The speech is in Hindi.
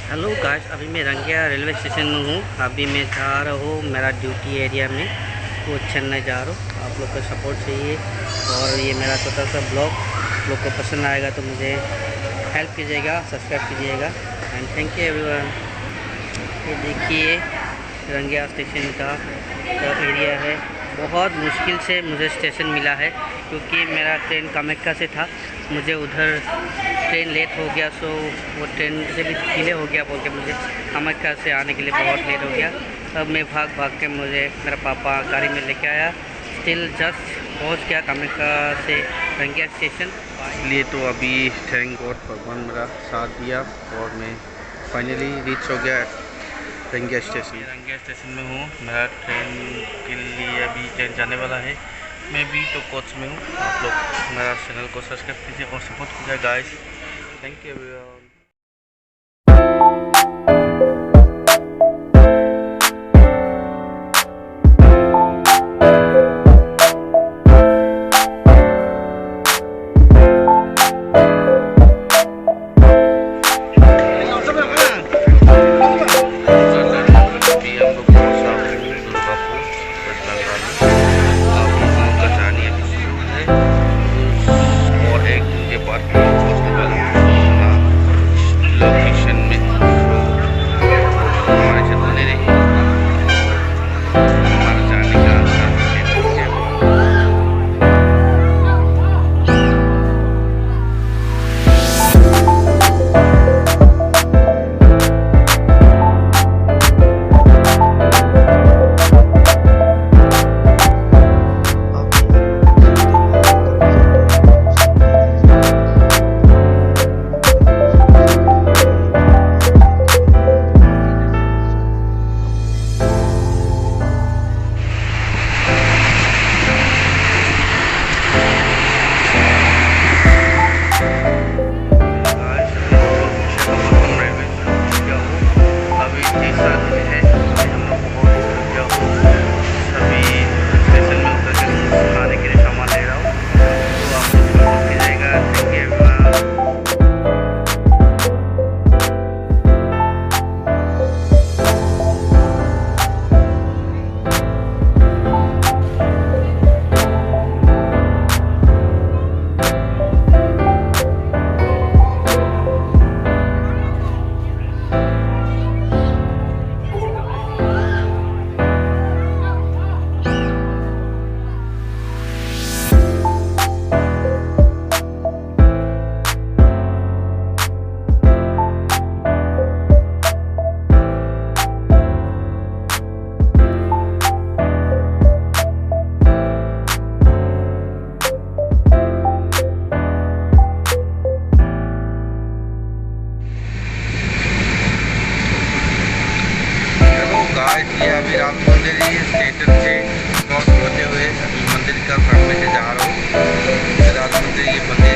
हेलो गाइस, अभी मैं रंगिया रेलवे स्टेशन में हूँ। अभी मैं जा रहा हूँ मेरा ड्यूटी एरिया में, वो चेन्नई जा रहा हूँ। आप लोग का सपोर्ट चाहिए और ये मेरा छोटा सा ब्लॉग लोग को पसंद आएगा तो मुझे हेल्प कीजिएगा, सब्सक्राइब कीजिएगा एंड थैंक यू एवरीवन। ये देखिए रंगिया स्टेशन का एरिया है। बहुत मुश्किल से मुझे स्टेशन मिला है क्योंकि मेरा ट्रेन कामाख्या से था। मुझे उधर ट्रेन लेट हो गया, सो वो ट्रेन से भी डिले हो गया बोल के मुझे कामाख्या से आने के लिए बहुत लेट हो गया। तब मैं भाग के मुझे मेरा पापा गाड़ी में लेके आया। स्टिल जस्ट पहुंच गया कामाख्या से रंगिया स्टेशन। इसलिए तो अभी थैंक गॉड भगवान मेरा साथ दिया और मैं फाइनली रीच हो गया रंगिया स्टेशन। रंगिया स्टेशन में हूँ। मेरा ट्रेन के लिए अभी ट्रेन जाने वाला है। मैं भी तो कोच में हूँ। आप लोग मेरा चैनल को सब्सक्राइब कीजिए और सपोर्ट कीजिए गाइस। Thank you everyone. ये अभी राम मंदिर स्टेशन से क्रॉस होते हुए अभी मंदिर का सामने से जा रहा हूँ। राम मंदिर ये मंदिर